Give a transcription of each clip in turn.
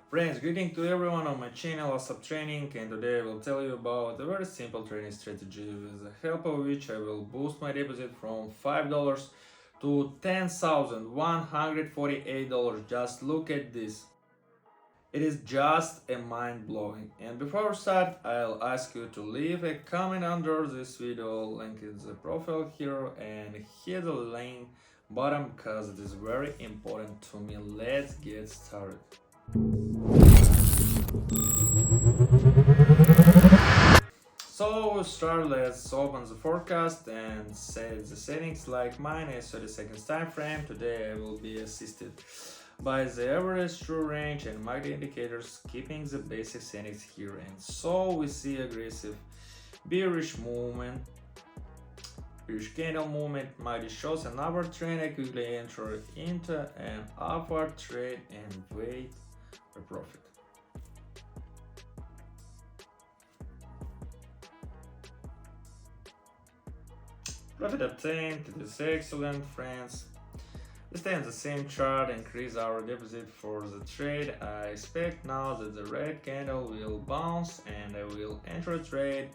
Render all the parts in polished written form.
Friends, greeting to everyone on my channel Asab Training, and today I will tell you about a very simple trading strategy with the help of which I will boost my deposit from $5 to $10,148. Just look at this. It is just a mind-blowing. And before we start, I'll ask you to leave a comment under this video, link in the profile here, and hit the link bottom because it is very important to me. Let's get started. So we'll start, let's open the forecast and set the settings. Like mine is 30 seconds time frame. Today I will be assisted by the average, true range and market indicators, keeping the basic settings here. And so we see aggressive bearish movement, bearish candle movement. Market shows an upward trend. I quickly enter into an upward trade and wait for profit. Profit obtained. It is excellent, friends. We stay on the same chart, increase our deposit for the trade. I expect now that the red candle will bounce and I will enter a trade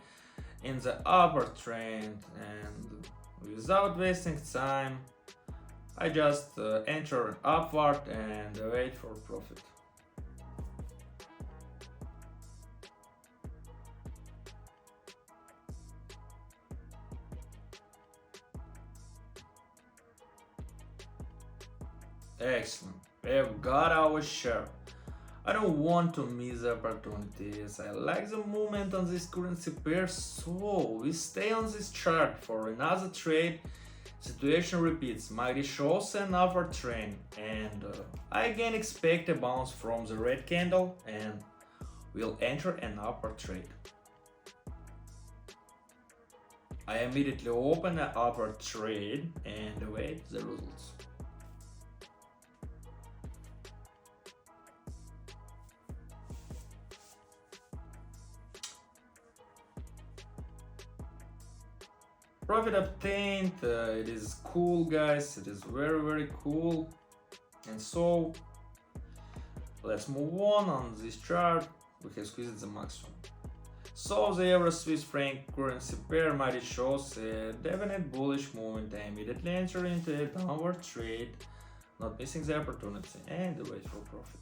in the upward trend, and without wasting time I just enter upward and wait for profit. Excellent, we have got our share. I don't want to miss the opportunities. I like the movement on this currency pair, so we stay on this chart for another trade. Situation repeats, market shows an upward trend, and I again expect a bounce from the red candle and will enter an upward trade. I immediately open an upward trade and await the results. Profit obtained. It is cool, guys. It is very cool. And so let's move on this chart. We have squeezed the maximum. So the euro Swiss franc currency pair might shows a definite bullish movement. I immediately enter into a downward trade, not missing the opportunity, and wait for profit.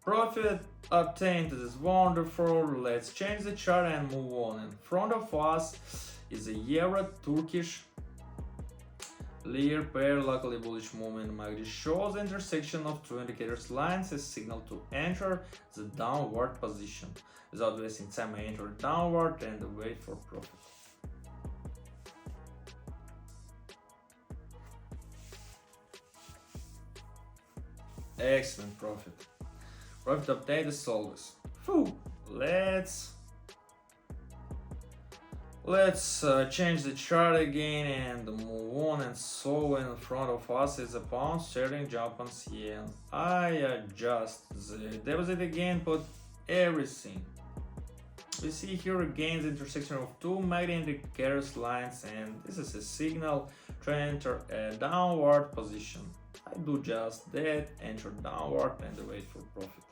Profit obtained is wonderful. Let's change the chart and move on. In front of us is a euro Turkish lira pair, luckily bullish movement. Market shows the intersection of two indicators lines as signal to enter the downward position. Without wasting time, I enter downward and wait for profit. Excellent profit. Profit obtained as always. Whew. Let's change the chart again and move on. And so in front of us is a pound sterling, Japan yen. I adjust the deposit again, put everything. We see here again the intersection of two market indicators lines, and this is a signal to enter a downward position. I do just that, enter downward and wait for profit.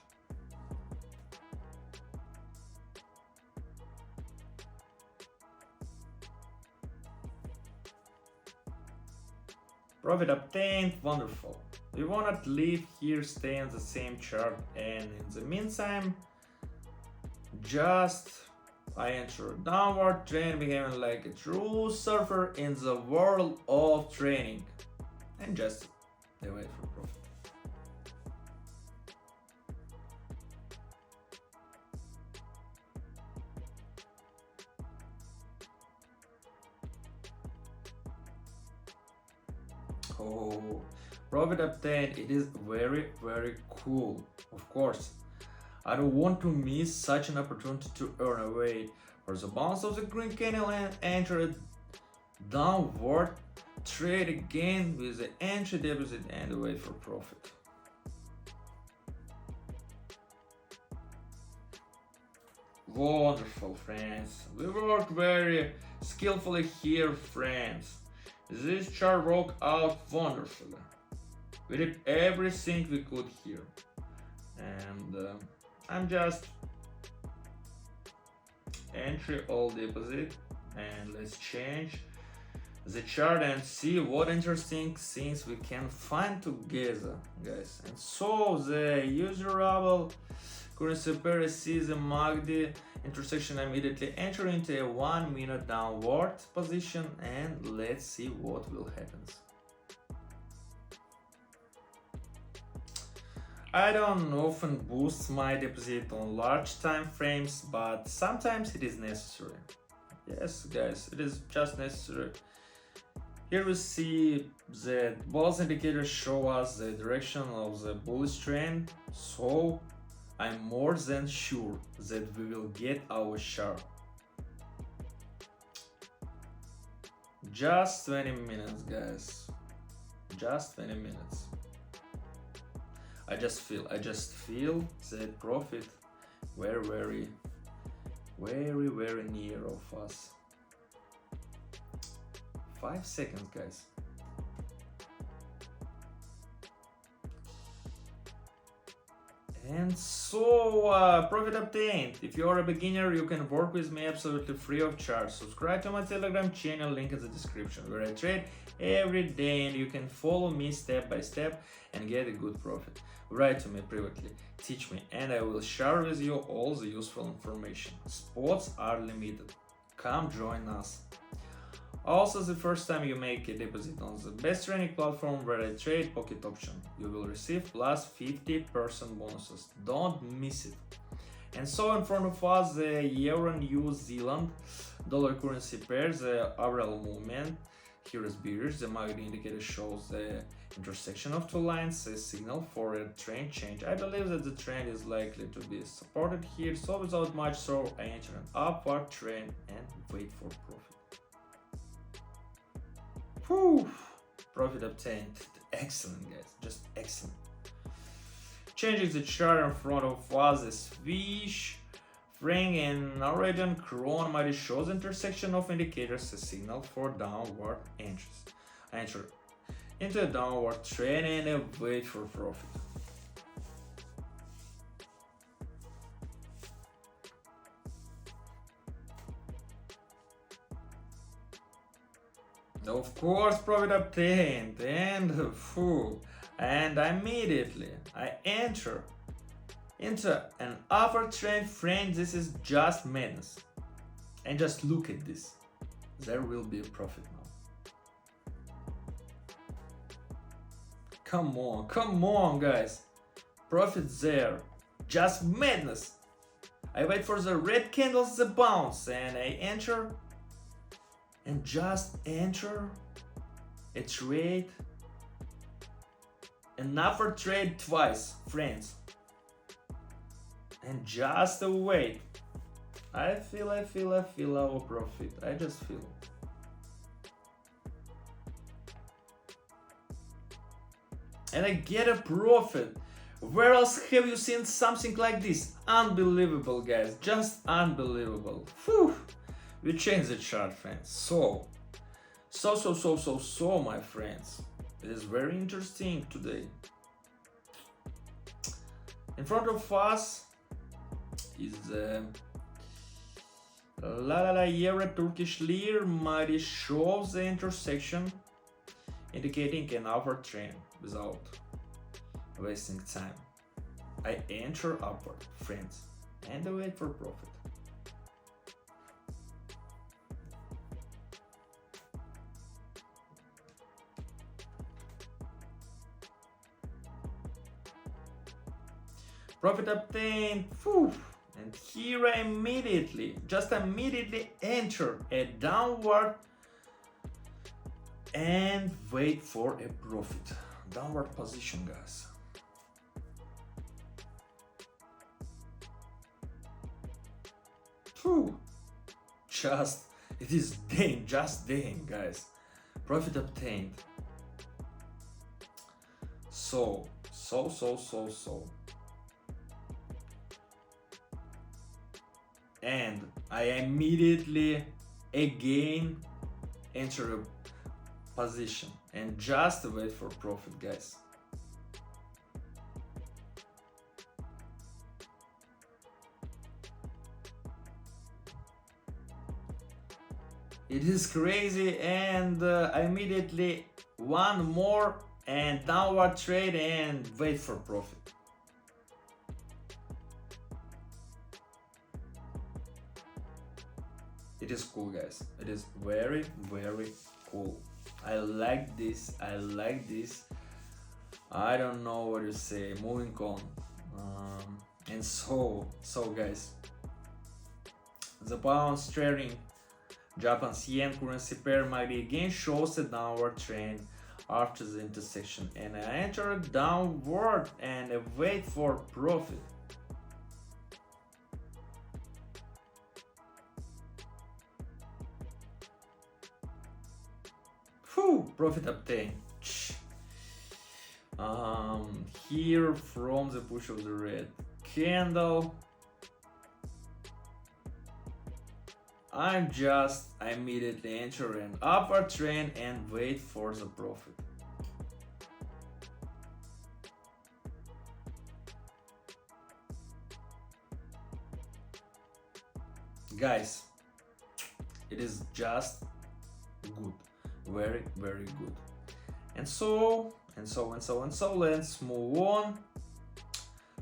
Profit obtained, wonderful. We wanna leave here, stay on the same chart, and in the meantime, just I enter a downward trend, becoming like a true surfer in the world of trading, and just wait for profit. Oh, profit obtained. It is very cool. Of course, I don't want to miss such an opportunity to earn away for the bounce of the green candle and enter a downward trade again with the entry deposit and wait for profit. Wonderful, friends. We worked very skillfully here, friends. This chart worked out wonderfully. We did everything we could here. And I'm just entry all deposit, and let's change the chart and see what interesting things we can find together, guys. And so the user-able currency pair sees the MACD intersection, immediately enter into a 1 minute downward position, and let's see what will happen. I don't often boost my deposit on large time frames, but sometimes it is necessary. Yes, guys, it is just necessary. Here we see that both indicators show us the direction of the bullish trend, so I'm more than sure that we will get our share. Just 20 minutes, guys. Just 20 minutes. I just feel that profit very near of us. 5 seconds, guys. And so, profit obtained. If you are a beginner, you can work with me absolutely free of charge. Subscribe to my Telegram channel, link in the description, where I trade every day and you can follow me step by step and get a good profit. Write to me privately, teach me, and I will share with you all the useful information. Spots are limited. Come join us. Also, the first time you make a deposit on the best trading platform where I trade pocket option, you will receive plus 50% bonuses. Don't miss it. And so in front of us, the Euro New Zealand dollar currency pair, the overall movement. Here is bearish. The MACD indicator shows the intersection of two lines, a signal for a trend change. I believe that the trend is likely to be supported here, so without much so, I enter an upward trend and wait for profit. Whew. Profit obtained. Excellent, guys. Just excellent. Changing the chart in front of us, the Swiss franc and Norwegian krone might shows intersection of indicators, a signal for downward entries. I enter into a downward trend and I wait for profit. Of course, profit obtained, and immediately I enter into an upward trend. Friend, this is just madness. And just look at this. There will be a profit now. Come on, guys. Profit there. Just madness. I wait for the red candles to bounce, and I enter. And just enter a trade, an upward trade twice, friends. And just wait. I feel our profit. I just feel. And I get a profit. Where else have you seen something like this? Unbelievable, guys. Just unbelievable. Whew. We change the chart, friends. So, my friends. It is very interesting today. In front of us is the Euro Turkish Lira. Mighty shows the intersection, indicating an upward trend without wasting time. I enter upward, friends, and I wait for profit. Profit obtained. Whew. And here I immediately enter a downward and wait for a profit. Downward position, guys. Whew. It is just damn, guys. Profit obtained. So. And I immediately again enter a position and just wait for profit, guys. It is crazy, and immediately one more and downward trade and wait for profit. It is cool, guys. It is very, very cool. I like this. I like this. I don't know what to say. Moving on. And so guys, the pound sterling Japan's yen currency pair might again shows a downward trend after the intersection, and I enter downward and wait for profit. Profit obtained. Here from the push of the red candle, I'm just immediately enter an upward trend and wait for the profit. Guys, it is just good, very, very good. And so let's move on.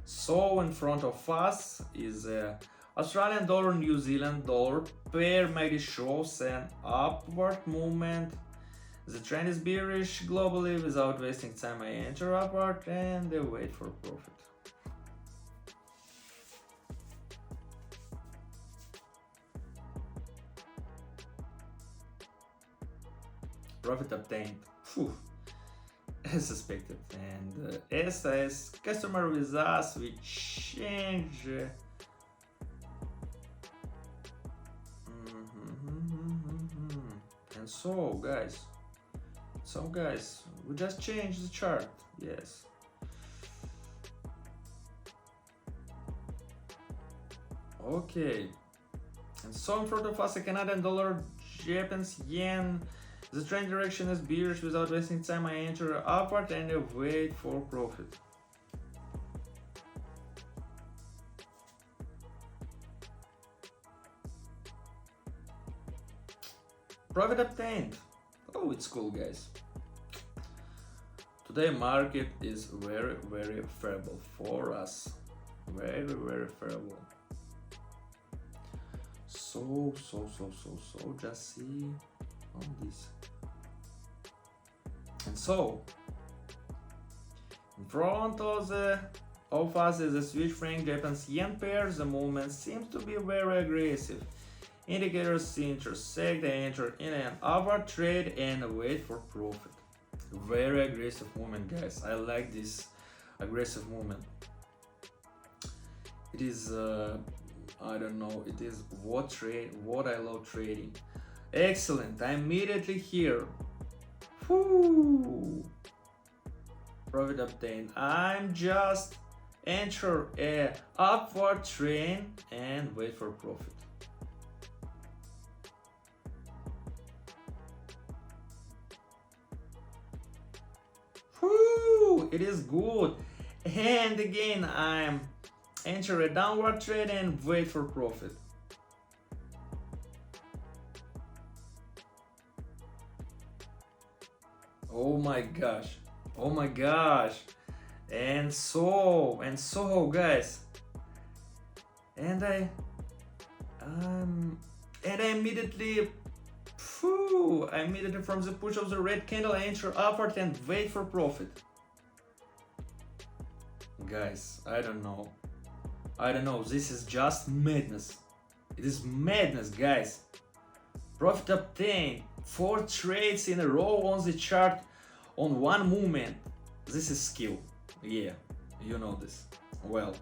So in front of us is a Australian dollar, New Zealand dollar pair maybe shows an upward movement. The trend is bearish globally. Without wasting time, I enter upward and wait for profit. Profit obtained. As suspected, and as customer with us, we change. And so guys, we just change the chart. Yes. Okay. And so in front of us, a Canadian dollar, Japanese yen. The trend direction is bearish. Without wasting time, I enter upward and wait for profit. Profit obtained. Oh, it's cool, guys. Today market is very, very favorable for us. Very, very favorable. So just see on this. And so in front of us is a Swiss franc Japanese yen pair. The movement seems to be very aggressive. Indicators intersect. I enter in an upward trade and wait for profit. Very aggressive movement, guys. I like this aggressive movement. It is I don't know, it is what I love trading. Excellent. I'm immediately here. Profit obtained. I'm just enter a upward trend and wait for profit. It is good. And again, I'm enter a downward trend and wait for profit. Oh my gosh. Oh my gosh. And so guys. And I immediately from the push of the red candle, I enter upward and wait for profit. Guys, I don't know. This is just madness. It is madness, guys. Profit obtained. 4 trades in a row on the chart on one movement. This is skill. Yeah, you know this well.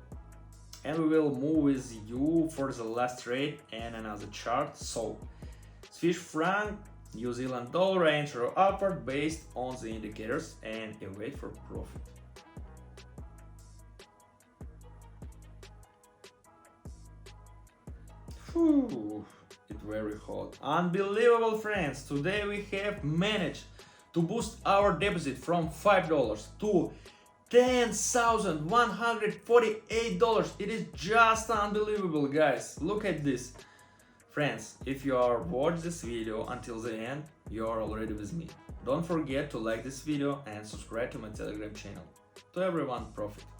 And we will move with you for the last trade and another chart. So Swiss franc, New Zealand dollar, enter upward based on the indicators and wait for profit. It very hot. Unbelievable, friends. Today we have managed to boost our deposit from $5 to $10,148. It is just unbelievable, guys. Look at this. Friends, if you are watched this video until the end, you are already with me. Don't forget to like this video and subscribe to my Telegram channel. To everyone, profit.